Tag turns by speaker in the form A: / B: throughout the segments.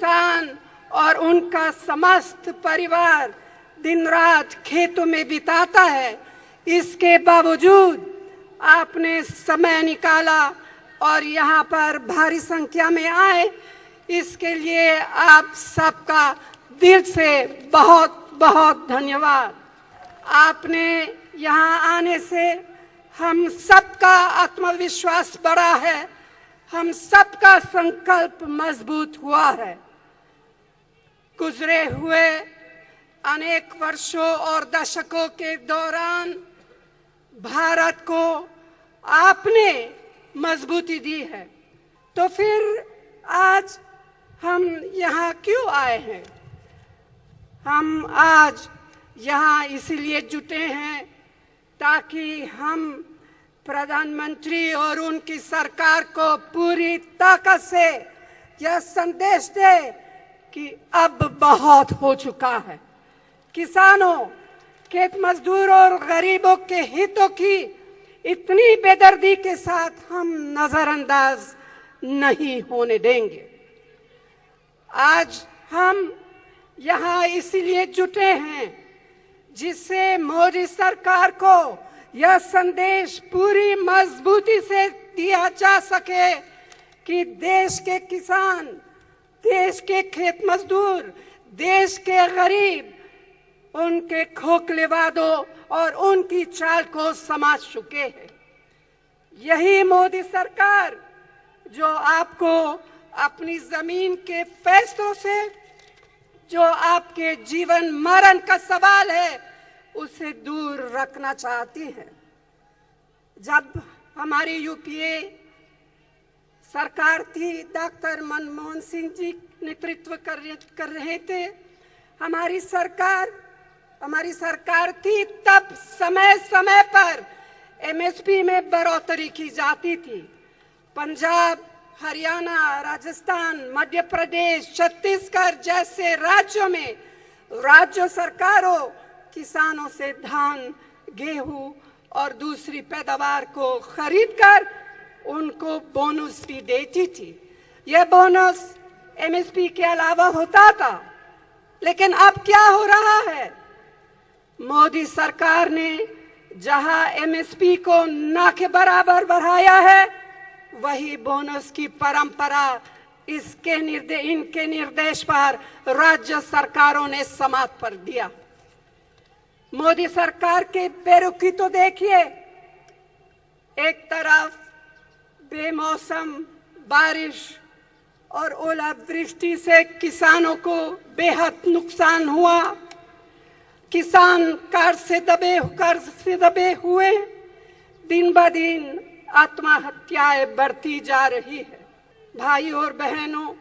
A: किसान और उनका समस्त परिवार दिन रात खेतों में बिताता है, इसके बावजूद आपने समय निकाला और यहाँ पर भारी संख्या में आए, इसके लिए आप सबका दिल से बहुत बहुत धन्यवाद। आपने यहाँ आने से हम सबका आत्मविश्वास बढ़ा है, हम सबका संकल्प मजबूत हुआ है। गुजरे हुए अनेक वर्षों और दशकों के दौरान भारत को आपने मजबूती दी है, तो फिर आज हम यहाँ क्यों आए हैं? हम आज यहाँ इसलिए जुटे हैं ताकि हम प्रधानमंत्री और उनकी सरकार को पूरी ताकत से यह संदेश दे कि अब बहुत हो चुका है। किसानों, खेत मजदूरों और गरीबों के हितों की इतनी बेदर्दी के साथ हम नजरअंदाज नहीं होने देंगे। आज हम यहाँ इसलिए जुटे हैं जिससे मोदी सरकार को यह संदेश पूरी मजबूती से दिया जा सके कि देश के किसान, देश के खेत मजदूर, देश के गरीब उनके खोखले वादों और उनकी चाल को समझ चुके हैं। यही मोदी सरकार जो आपको अपनी जमीन के फैसलों से, जो आपके जीवन मरण का सवाल है, उसे दूर रखना चाहती है। जब हमारी यूपीए सरकार थी, डॉक्टर मनमोहन सिंह जी नेतृत्व कर रहे थे, हमारी सरकार थी, तब समय समय पर एमएसपी में बढ़ोतरी की जाती थी। पंजाब, हरियाणा, राजस्थान, मध्य प्रदेश, छत्तीसगढ़ जैसे राज्यों में राज्य सरकारों किसानों से धान, गेहूं और दूसरी पैदावार को खरीदकर उनको बोनस भी देती थी। यह बोनस एमएसपी के अलावा होता था, लेकिन अब क्या हो रहा है? मोदी सरकार ने जहां एमएसपी को ना के बराबर बढ़ाया है, वही बोनस की परंपरा इनके निर्देश पर राज्य सरकारों ने समाप्त कर दिया। मोदी सरकार के बेरुखी तो देखिए, एक तरफ बेमौसम बारिश और ओलावृष्टि से किसानों को बेहद नुकसान हुआ, किसान कर्ज से दबे हुए, दिन ब दिन आत्महत्याएं बढ़ती जा रही है। भाई और बहनों,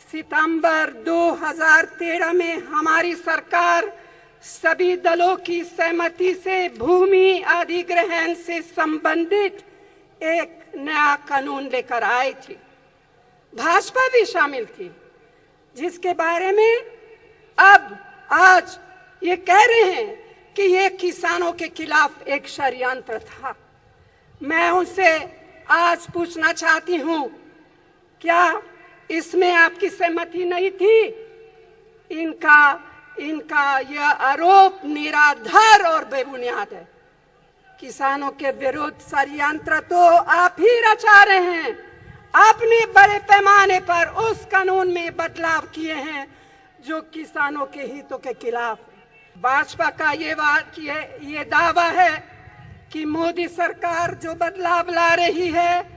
A: सितंबर 2013 में हमारी सरकार सभी दलों की सहमति से भूमि अधिग्रहण से संबंधित एक नया कानून लेकर आई थी। भाजपा भी शामिल थी, जिसके बारे में अब आज ये कह रहे हैं कि ये किसानों के खिलाफ एक षड्यंत्र था। मैं उनसे आज पूछना चाहती हूँ, क्या इसमें आपकी सहमति नहीं थी? इनका यह आरोप निराधार और बेबुनियाद है। किसानों के विरुद्ध षड्यंत्र तो आप ही रचा रहे हैं। आपने बड़े पैमाने पर उस कानून में बदलाव किए हैं जो किसानों के हितों के खिलाफ है। भाजपा का ये दावा है कि मोदी सरकार जो बदलाव ला रही है,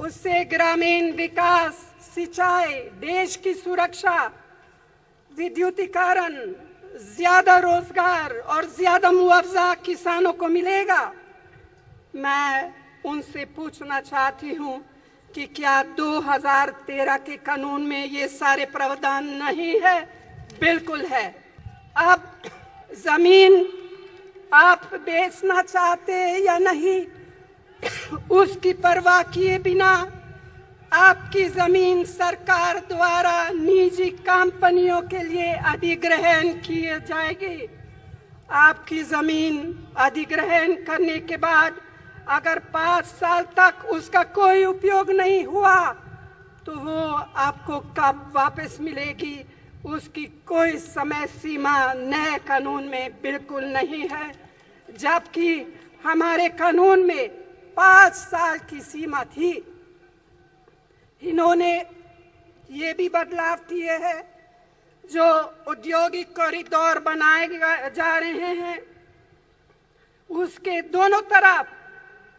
A: उससे ग्रामीण विकास, सिंचाई, देश की सुरक्षा, विद्युतीकरण, ज्यादा रोजगार और ज्यादा मुआवजा किसानों को मिलेगा। मैं उनसे पूछना चाहती हूँ कि क्या 2013 के कानून में ये सारे प्रावधान नहीं है? बिल्कुल है। अब जमीन आप बेचना चाहते या नहीं, उसकी परवाह किए बिना आपकी जमीन सरकार द्वारा निजी कंपनियों के लिए अधिग्रहण की जाएगी। आपकी जमीन अधिग्रहण करने के बाद अगर 5 साल तक उसका कोई उपयोग नहीं हुआ, तो वो आपको कब वापस मिलेगी उसकी कोई समय सीमा नए कानून में बिल्कुल नहीं है, जबकि हमारे कानून में 5 साल की सीमा थी। इन्होंने ये भी बदलाव किए हैं, जो औद्योगिक कॉरिडोर बनाए जा रहे हैं उसके दोनों तरफ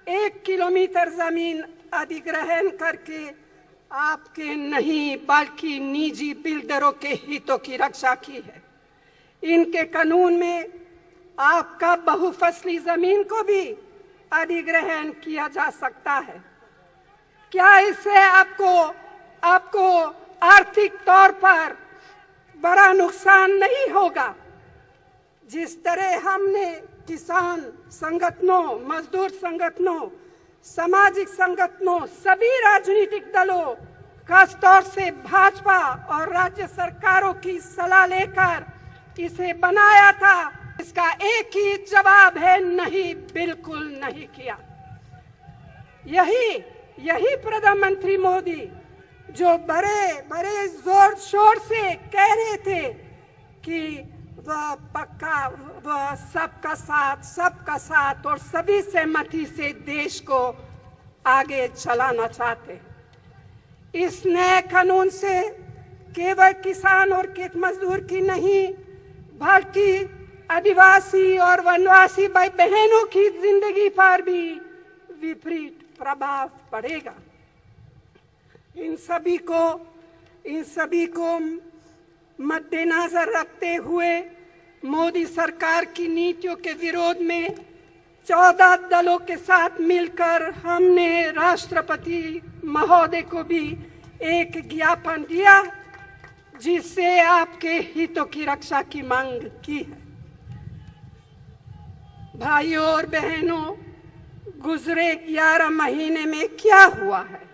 A: 1 किलोमीटर जमीन अधिग्रहण करके आपके नहीं बल्कि निजी बिल्डरों के हितों की रक्षा की है। इनके कानून में आपका बहुफसली जमीन को भी अधिग्रहण किया जा सकता है। क्या इससे आपको आर्थिक तौर पर बड़ा नुकसान नहीं होगा? जिस तरह हमने किसान संगठनों, मजदूर संगठनों, सामाजिक संगठनों, सभी राजनीतिक दलों, खास तौर से भाजपा और राज्य सरकारों की सलाह लेकर इसे बनाया था, इसका एक ही जवाब है, नहीं, बिल्कुल नहीं किया। यही प्रधानमंत्री मोदी जो बड़े जोर शोर से कह रहे थे कि वह पक्का, वह सबका साथ और सभी सहमति से देश को आगे चलाना चाहते हैं। इस नए कानून से केवल किसान और खेत मजदूर की नहीं बल्कि आदिवासी और वनवासी भाई बहनों की जिंदगी पर भी विपरीत प्रभाव पड़ेगा। इन सभी को मद्देनजर रखते हुए मोदी सरकार की नीतियों के विरोध में 14 दलों के साथ मिलकर हमने राष्ट्रपति महोदय को भी एक ज्ञापन दिया, जिससे आपके हितों की रक्षा की मांग की है। भाइयों और बहनों, गुजरे 11 महीने में क्या हुआ है?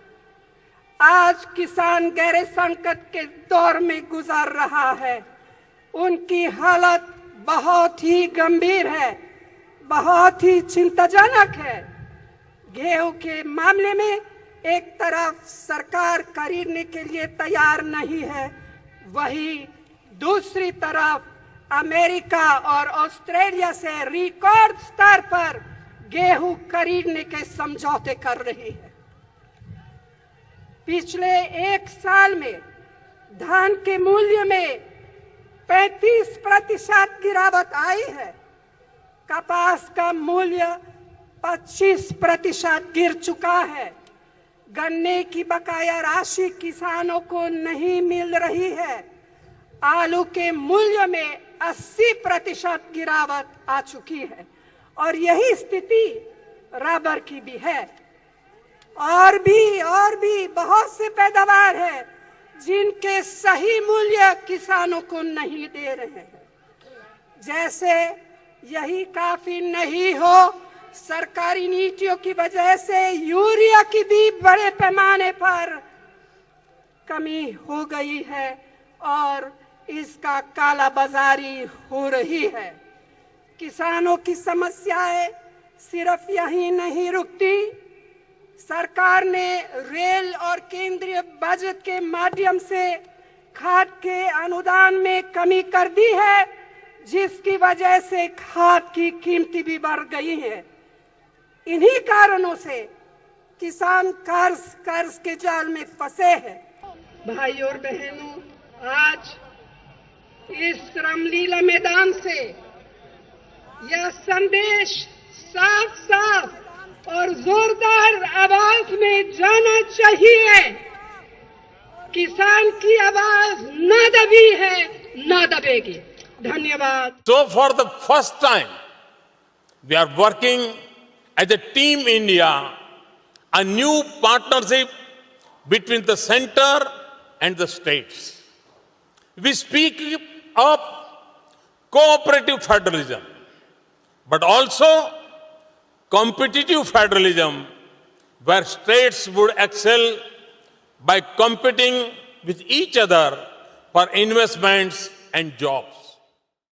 A: आज किसान गहरे संकट के दौर में गुजर रहा है। उनकी हालत बहुत ही गंभीर है, बहुत ही चिंताजनक है। गेहूं के मामले में एक तरफ सरकार खरीदने के लिए तैयार नहीं है, वहीं दूसरी तरफ अमेरिका और ऑस्ट्रेलिया से रिकॉर्ड स्तर पर गेहूं खरीदने के समझौते कर रही है। पिछले 1 साल में धान के मूल्य में 35% गिरावट आई है। कपास का मूल्य 25% गिर चुका है। गन्ने की बकाया राशि किसानों को नहीं मिल रही है। आलू के मूल्य में 80% गिरावट आ चुकी है और यही स्थिति रबर की भी है। और भी बहुत से पैदावार है जिनके सही मूल्य किसानों को नहीं दे रहे हैं। जैसे यही काफी नहीं हो, सरकारी नीतियों की वजह से यूरिया की भी बड़े पैमाने पर कमी हो गई है और इसका काला बाजारी हो रही है। किसानों की समस्याएं सिर्फ यही नहीं रुकती। सरकार ने रेल और केंद्रीय बजट के माध्यम से खाद के अनुदान में कमी कर दी है, जिसकी वजह से खाद की कीमतें भी बढ़ गई हैं। इन्हीं कारणों से किसान कर्ज के जाल में फंसे हैं। भाई और बहनों, आज इस रामलीला मैदान से यह संदेश साफ और जोरदार आवाज में जाना चाहिए, किसान की आवाज न दबी है, न दबेगी। धन्यवाद।
B: So for the first time, we are working as a Team India, a new partnership between the center and the states. We speak of cooperative federalism, but also competitive federalism, where states would excel by competing with each other for investments and jobs.